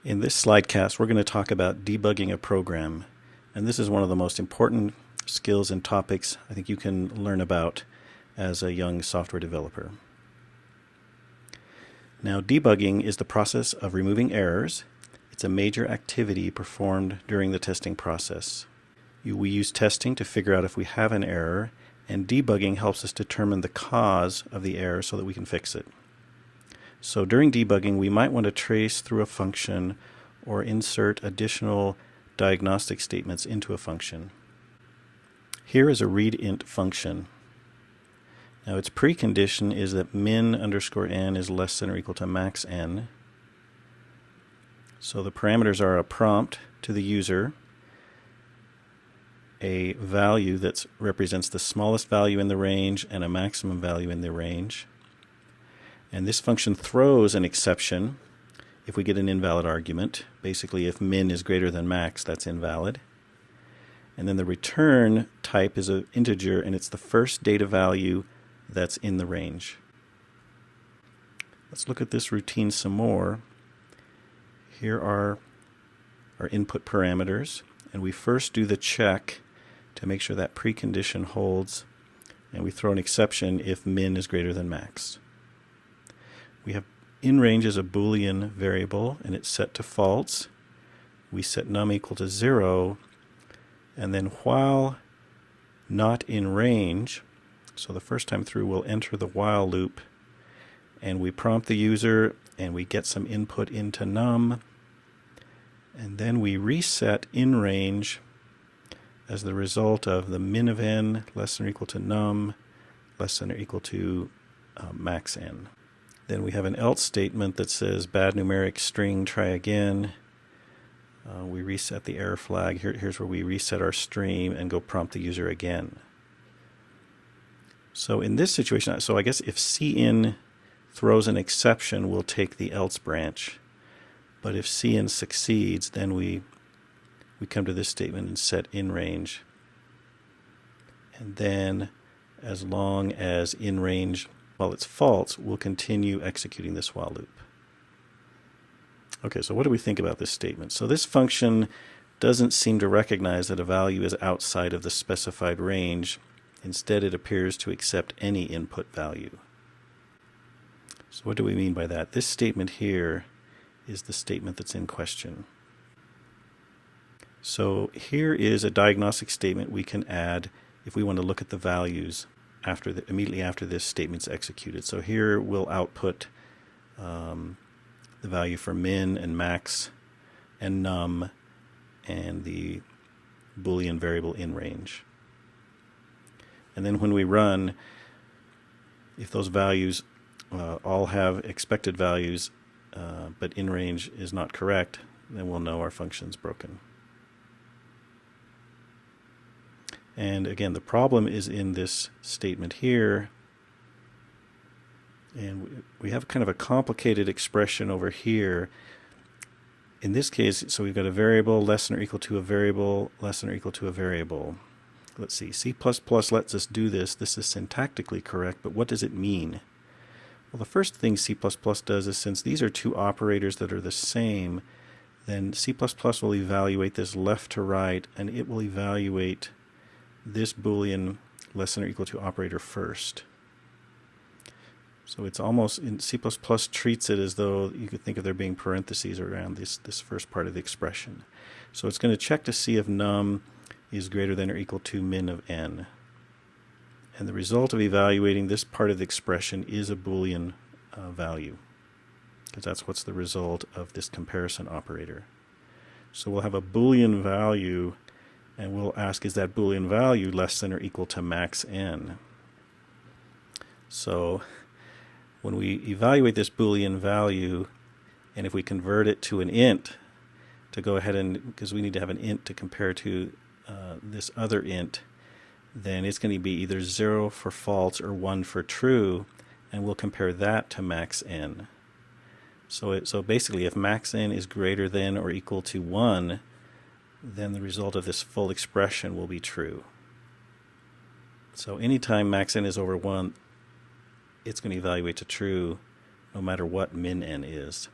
In this slidecast, we're going to talk about debugging a program, and this is one of the most important skills and topics I think you can learn about as a young software developer. Now, debugging is the process of removing errors. It's a major activity performed during the testing process. We use testing to figure out if we have an error, and debugging helps us determine the cause of the error so that we can fix it. So during debugging, we might want to trace through a function or insert additional diagnostic statements into a function. Here is a readInt function. Now its precondition is that min_n is less than or equal to max n. So the parameters are a prompt to the user, a value that represents the smallest value in the range, and a maximum value in the range. And this function throws an exception if we get an invalid argument. Basically, if min is greater than max, that's invalid. And then the return type is an integer, and it's the first data value that's in the range. Let's look at this routine some more. Here are our input parameters, and we first do the check to make sure that precondition holds, and we throw an exception if min is greater than max. We have inRange as a Boolean variable, and it's set to false. We set num equal to 0, and then while not in range, so the first time through we'll enter the while loop, and we prompt the user, and we get some input into num, and then we reset inRange as the result of the min of n less than or equal to num less than or equal to max n. Then we have an else statement that says bad numeric string, try again. We reset the error flag. Here's where we reset our stream and go prompt the user again. So in this situation, so I guess if cin throws an exception, we'll take the else branch. But if cin succeeds, then we come to this statement and set inRange. And then as long as inRange, while it's false, we'll continue executing this while loop. Okay, so what do we think about this statement? So this function doesn't seem to recognize that a value is outside of the specified range. Instead, it appears to accept any input value. So what do we mean by that? This statement here is the statement that's in question. So here is a diagnostic statement we can add if we want to look at the values immediately after this statement's executed. So here we'll output the value for min and max and num and the Boolean variable inRange. And then when we run, if those values all have expected values but inRange is not correct, then we'll know our function's broken. And again, the problem is in this statement here. And we have kind of a complicated expression over here. In this case, so we've got a variable less than or equal to a variable less than or equal to a variable. Let's see, C++ lets us do this. This is syntactically correct, but what does it mean? Well, the first thing C++ does is, since these are two operators that are the same, then C++ will evaluate this left to right, and it will evaluate this Boolean less than or equal to operator first. So it's almost, in C++ treats it as though you could think of there being parentheses around this first part of the expression. So it's going to check to see if num is greater than or equal to min of n. And the result of evaluating this part of the expression is a Boolean value, because that's what's the result of this comparison operator. So we'll have a Boolean value, and we'll ask, is that Boolean value less than or equal to max n? So when we evaluate this Boolean value, and if we convert it to an int, to go ahead and, because we need to have an int to compare to this other int, then it's going to be either 0 for false or 1 for true, and we'll compare that to max n. So basically, if max n is greater than or equal to 1, then the result of this full expression will be true. So anytime max n is over 1, it's going to evaluate to true no matter what min n is.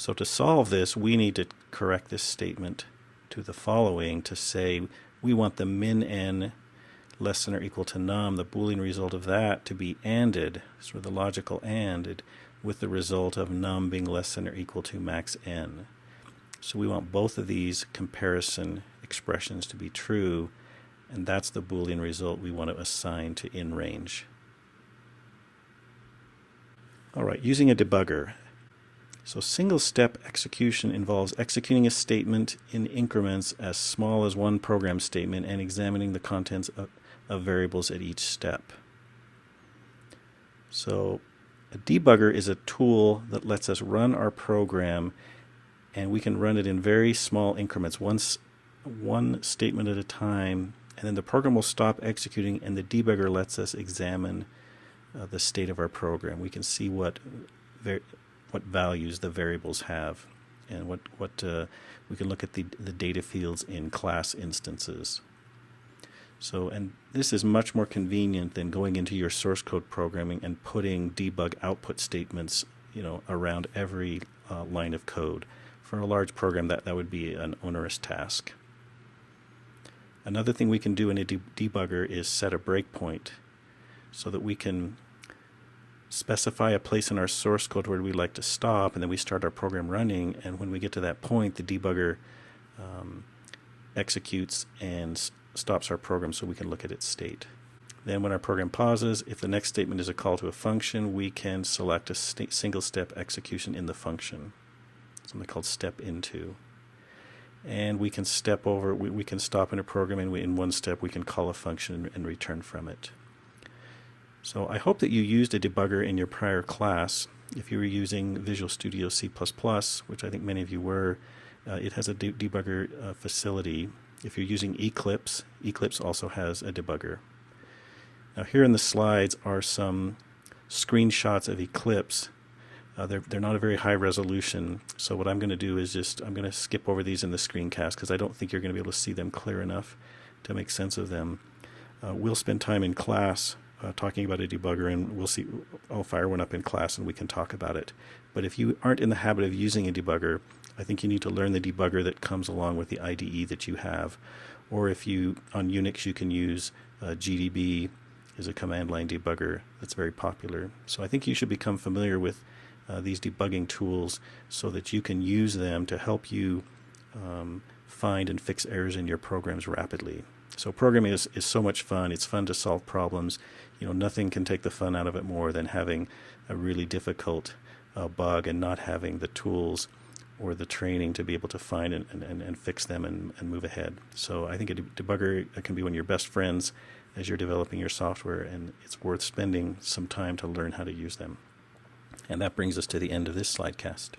So to solve this, we need to correct this statement to the following to say we want the min n less than or equal to num, the Boolean result of that, to be ANDed, so the logical ANDed, with the result of num being less than or equal to max n. So we want both of these comparison expressions to be true, and that's the Boolean result we want to assign to in range. All right, using a debugger. So single-step execution involves executing a statement in increments as small as one program statement and examining the contents of variables at each step. So a debugger is a tool that lets us run our program, and we can run it in very small increments, one statement at a time, and then the program will stop executing, and the debugger lets us examine the state of our program. We can see what values the variables have, and we can look at the data fields in class instances. So, and this is much more convenient than going into your source code programming and putting debug output statements, around every line of code. For a large program, that would be an onerous task. Another thing we can do in a debugger is set a breakpoint, so that we can specify a place in our source code where we'd like to stop, and then we start our program running, and when we get to that point, the debugger executes and stops our program so we can look at its state. Then when our program pauses, if the next statement is a call to a function, we can select a single-step execution in the function, something called step into. And we can step over, we can stop in a program, and in one step we can call a function and return from it. So I hope that you used a debugger in your prior class. If you were using Visual Studio C++, which I think many of you were, it has a debugger facility. If you're using Eclipse, Eclipse also has a debugger. Now here in the slides are some screenshots of Eclipse. They're not a very high resolution, so what I'm going to do is I'm going to skip over these in the screencast because I don't think you're going to be able to see them clear enough to make sense of them. We'll spend time in class talking about a debugger, and I'll fire one up in class and we can talk about it. But if you aren't in the habit of using a debugger, I think you need to learn the debugger that comes along with the IDE that you have. Or if on Unix, you can use GDB as a command line debugger that's very popular. So I think you should become familiar with these debugging tools so that you can use them to help you find and fix errors in your programs rapidly. So programming is so much fun. It's fun to solve problems. Nothing can take the fun out of it more than having a really difficult bug and not having the tools or the training to be able to find and fix them and move ahead. So I think a debugger can be one of your best friends as you're developing your software, and it's worth spending some time to learn how to use them. And that brings us to the end of this Slidecast.